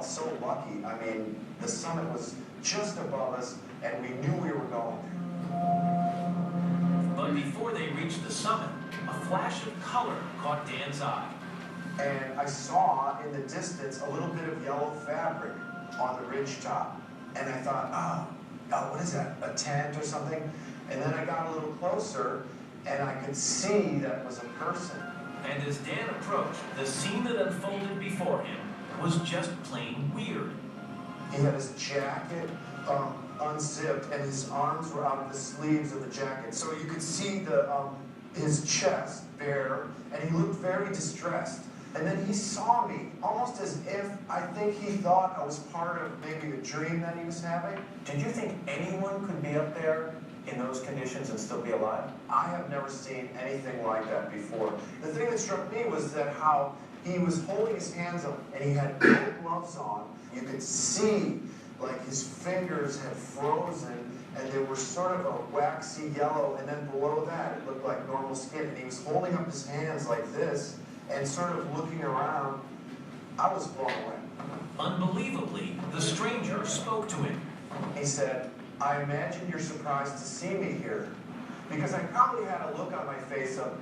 felt so lucky. I mean, the summit was just above us, and we knew we were going there. But before they reached the summit, a flash of color caught Dan's eye. And I saw in the distance a little bit of yellow fabric on the ridge top. And I thought, oh, what is that, a tent or something? And then I got a little closer, and I could see that it was a person. And as Dan approached, the scene that unfolded before him was just plain weird. He had his jacket unzipped, and his arms were out of the sleeves of the jacket. So you could see his chest bare, and he looked very distressed. And then he saw me, almost as if I think he thought I was part of maybe a dream that he was having. Did you think anyone could be up there in those conditions and still be alive? I have never seen anything like that before. The thing that struck me was that how he was holding his hands up, and he had no gloves on. You could see, like, his fingers had frozen, and they were sort of a waxy yellow, and then below that, it looked like normal skin, and he was holding up his hands like this, and sort of looking around. I was blown away. Unbelievably, the stranger spoke to him. He said, I imagine you're surprised to see me here. Because I probably had a look on my face of,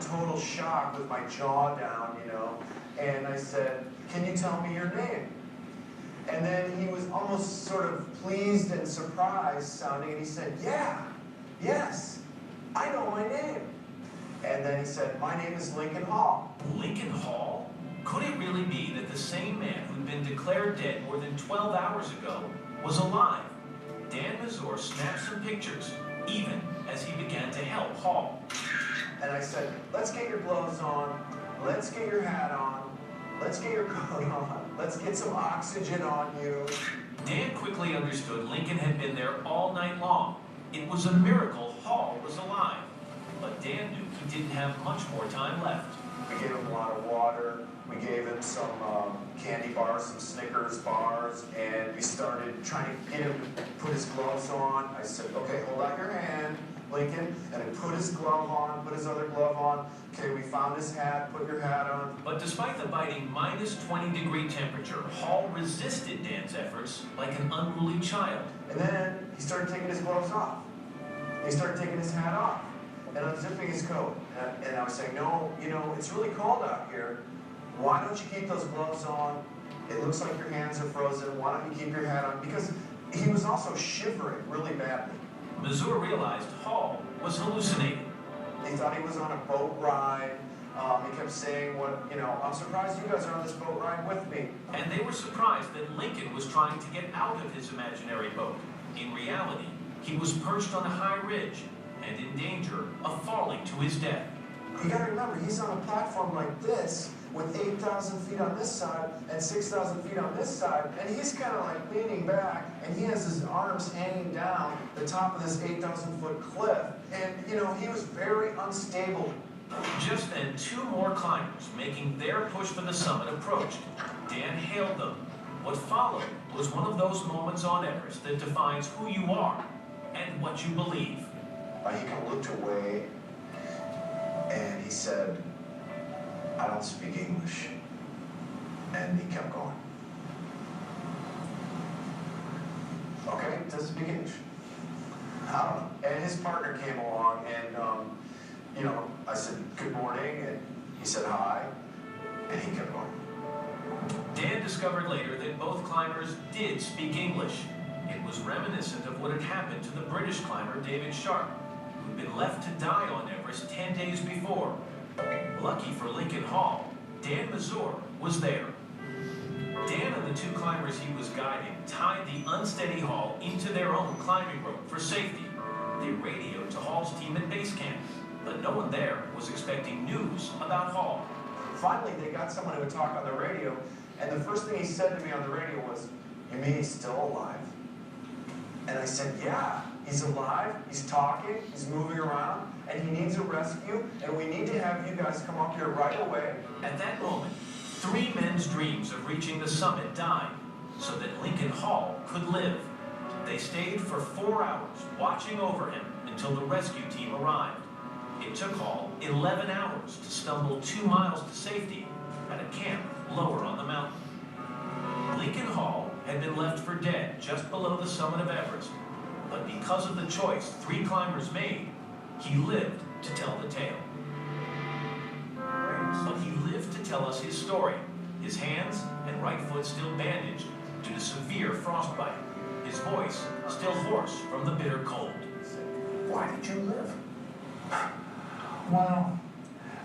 total shock with my jaw down, And I said, can you tell me your name? And then he was almost sort of pleased and surprised sounding, and he said, yes, I know my name. And then he said, my name is Lincoln Hall. Lincoln Hall? Could it really be that the same man who'd been declared dead more than 12 hours ago was alive? Dan Mazur snapped some pictures, even as he began to help Hall. And I said, let's get your gloves on, let's get your hat on, let's get your coat on, let's get some oxygen on you. Dan quickly understood Lincoln had been there all night long. It was a miracle Hall was alive. But Dan knew he didn't have much more time left. We gave him a lot of water. We gave him some candy bars, some Snickers bars, and we started trying to get him to put his gloves on. I said, okay, hold out your hand, Lincoln, and he put his glove on, put his other glove on. Okay, we found his hat, put your hat on. But despite the biting minus 20-degree temperature, Hall resisted Dan's efforts like an unruly child. And then he started taking his gloves off. He started taking his hat off and unzipping his coat. And I was saying, no, it's really cold out here. Why don't you keep those gloves on? It looks like your hands are frozen. Why don't you keep your hat on? Because he was also shivering really badly. Mazur realized Hall was hallucinating. He thought he was on a boat ride. He kept saying, I'm surprised you guys are on this boat ride with me. And they were surprised that Lincoln was trying to get out of his imaginary boat. In reality, he was perched on a high ridge and in danger of falling to his death. You gotta remember, he's on a platform like this with 8,000 feet on this side and 6,000 feet on this side, and he's kind of like leaning back, and he has his arms hanging down the top of this 8,000-foot cliff, and he was very unstable. Just then, two more climbers making their push for the summit approached. Dan hailed them. What followed was one of those moments on Everest that defines who you are and what you believe. He kind of looked away, and he said, I don't speak English. And he kept going. Okay, doesn't speak English. I don't know. And his partner came along, and, I said, good morning, and he said hi, and he kept going. Dan discovered later that both climbers did speak English. It was reminiscent of what had happened to the British climber David Sharp, who'd been left to die on Everest 10 days before. Lucky for Lincoln Hall, Dan Mazur was there. Dan and the two climbers he was guiding tied the unsteady Hall into their own climbing rope for safety. They radioed to Hall's team at base camp, but no one there was expecting news about Hall. Finally, they got someone who would talk on the radio, and the first thing he said to me on the radio was, you mean he's still alive? And I said, yeah, he's alive, he's talking, he's moving around, and he needs a rescue, and we need to have you guys come up here right away. At that moment, three men's dreams of reaching the summit died, so that Lincoln Hall could live. They stayed for 4 hours, watching over him until the rescue team arrived. It took Hall 11 hours to stumble 2 miles to safety at a camp lower on the mountain. had been left for dead just below the summit of Everest. But because of the choice 3 climbers made, he lived to tell the tale. But he lived to tell us his story. His hands and right foot still bandaged due to severe frostbite. His voice still hoarse from the bitter cold. Why did you live? Well,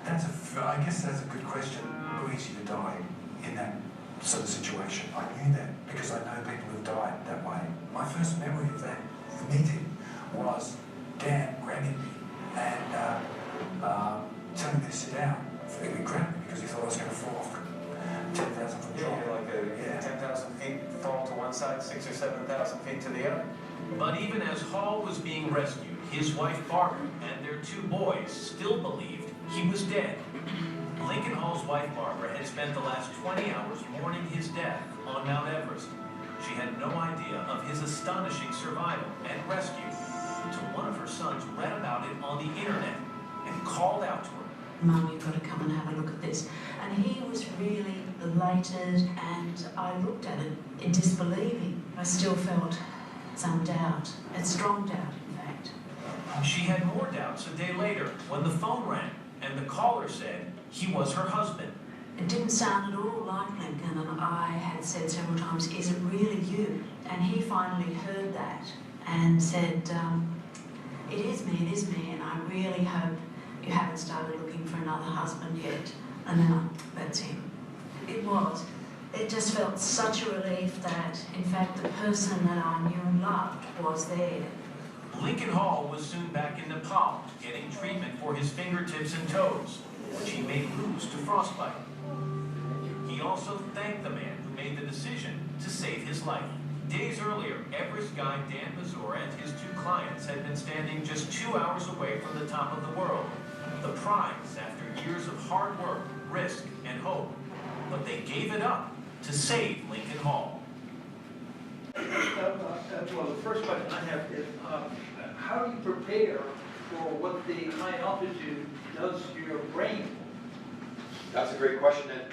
I guess that's a good question. Easy to die in that sort of situation. I knew that because I know people who've died that way. My first memory of that meeting was Dan grabbing me and telling me to sit down. He grabbed me because he thought I was going to fall off 10,000 foot drop. You're like 10,000 feet fall to one side, 6,000 or 7,000 feet to the other. But even as Hall was being rescued, his wife Barbara and their 2 boys still believed he was dead. Lincoln Hall's wife Barbara had spent the last 20 hours mourning his death on Mount Everest. She had no idea of his astonishing survival and rescue until one of her sons read about it on the internet and called out to her. Mum, you've got to come and have a look at this. And he was really elated, and I looked at it in disbelieving. I still felt some doubt, a strong doubt, in fact. She had more doubts a day later when the phone rang and the caller said he was her husband. It didn't sound at all like Lincoln, and I had said several times, is it really you? And he finally heard that and said, it is me, and I really hope you haven't started looking for another husband yet. And then that's him. It just felt such a relief that, in fact, the person that I knew and loved was there. Lincoln Hall was soon back in Nepal, getting treatment for his fingertips and toes, which he may lose to frostbite. He also thanked the man who made the decision to save his life. Days earlier, Everest guide Dan Mazur and his 2 clients had been standing just 2 hours away from the top of the world. The prize after years of hard work, risk, and hope. But they gave it up to save Lincoln Hall. Well, the first question I have is, how do you prepare for what the high altitude does to your brain? That's a great question, and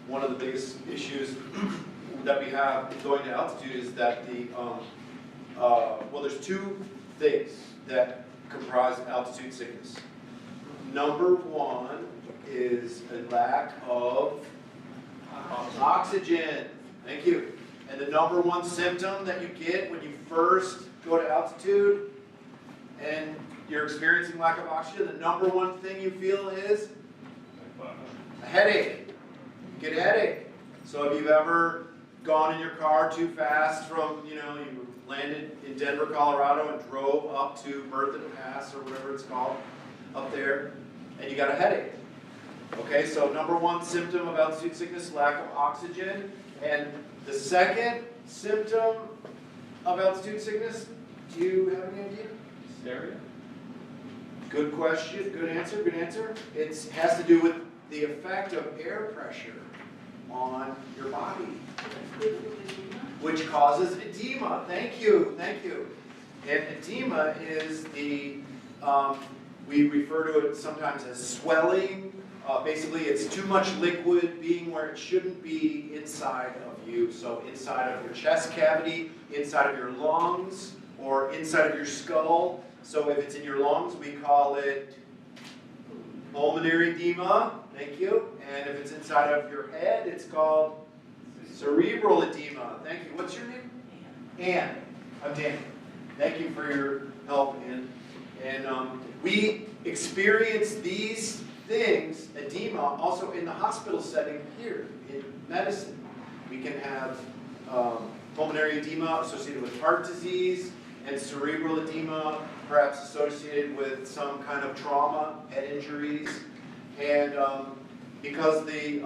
one of the biggest issues that we have going to altitude is that there's 2 things that comprise altitude sickness. Number 1 is a lack of oxygen. Thank you. And the number 1 symptom that you get when you first go to altitude and you're experiencing lack of oxygen, the number 1 thing you feel is a headache. You get a headache. So if you've ever gone in your car too fast from, you landed in Denver, Colorado and drove up to Berthoud Pass or whatever it's called up there, and you got a headache. Okay, so number 1 symptom of altitude sickness, lack of oxygen. And the second symptom of altitude sickness, do you have any idea? Hysteria? Good question, good answer, good answer. It has to do with the effect of air pressure on your body, which causes edema. Thank you, thank you. And edema is we refer to it sometimes as swelling. Basically, it's too much liquid being where it shouldn't be inside of you. So inside of your chest cavity, inside of your lungs, or inside of your skull. So if it's in your lungs, we call it pulmonary edema. Thank you. And if it's inside of your head, it's called cerebral edema. Thank you. What's your name? Ann. I'm Danny. Thank you for your help, Ann. And we experience these things, edema, also in the hospital setting here in medicine. We can have pulmonary edema associated with heart disease and cerebral edema, perhaps associated with some kind of trauma, head injuries. And because the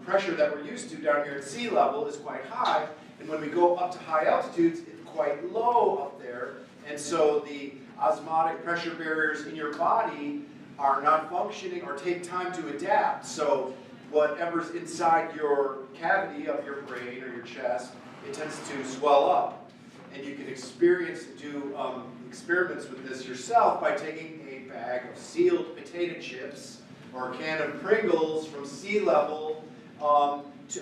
pressure that we're used to down here at sea level is quite high, and when we go up to high altitudes, it's quite low up there. And so the osmotic pressure barriers in your body are not functioning or take time to adapt. So whatever's inside your cavity of your brain or your chest, it tends to swell up. And you can do experiments with this yourself by taking a bag of sealed potato chips or a can of Pringles from sea level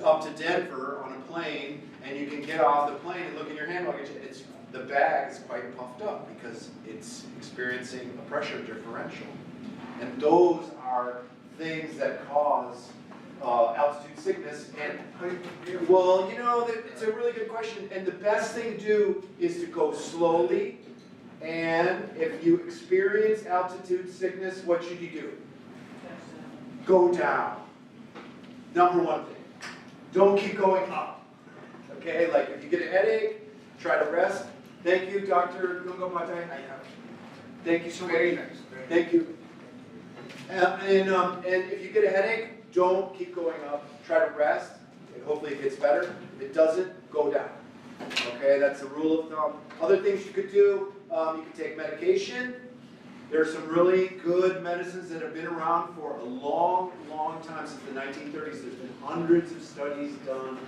up to Denver on a plane, and you can get off the plane and look in your hand luggage. The bag is quite puffed up because it's experiencing a pressure differential. And those are things that cause altitude sickness. And well, you know, it's a really good question. And the best thing to do is to go slowly. And if you experience altitude sickness, what should you do? Go down. Number one thing. Don't keep going up. Okay, like if you get a headache, try to rest. Thank you, Dr. Gungapatay. Thank you so much. Very nice. Thank you. And if you get a headache, don't keep going up. Try to rest, and hopefully it gets better. If it doesn't, go down. Okay, that's a rule of thumb. Other things you could do, you can take medication. There are some really good medicines that have been around for a long, long time, since the 1930s. There's been hundreds of studies done.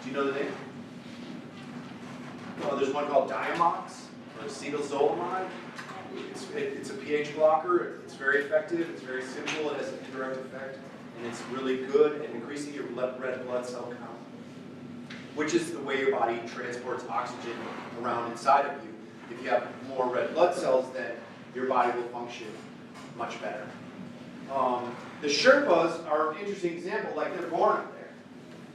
Do you know the name? There's one called Diamox, or acetazolamide. It's a pH blocker. It's very effective. It's very simple. It has an indirect effect. And it's really good at increasing your red blood cell count, which is the way your body transports oxygen around inside of you. If you have more red blood cells, then your body will function much better. The Sherpas are an interesting example. Like, they're born up there.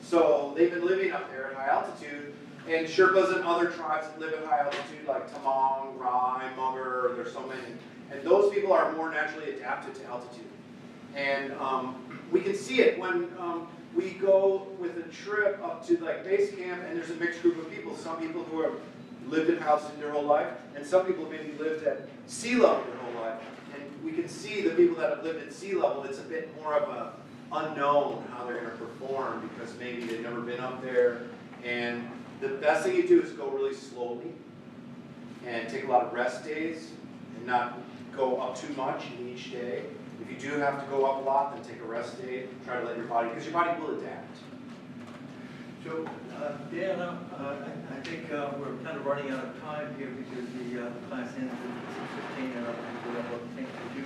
So they've been living up there at high altitude. And Sherpas and other tribes that live at high altitude, like Tamang, Rai, Mugger, there's so many. And those people are more naturally adapted to altitude. And we can see it when we go with a trip up to like base camp, and there's a mixed group of people. Some people who have lived at altitude their whole life, and some people maybe lived at sea level their whole life. And we can see the people that have lived at sea level, it's a bit more of a unknown how they're going to perform, because maybe they've never been up there. And the best thing you do is go really slowly and take a lot of rest days and not go up too much in each day. If you do have to go up a lot, then take a rest day. Try to let your body, because your body will adapt. So, Dan, I think we're kind of running out of time here because the class ends at 6:15 and we have other things to do.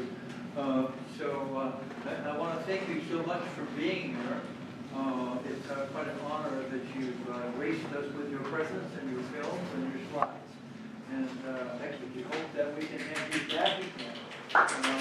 I want to thank you so much for being here. It's quite an honor that you've graced us with your presence and your films and your slides. And we hope that we can have you back again.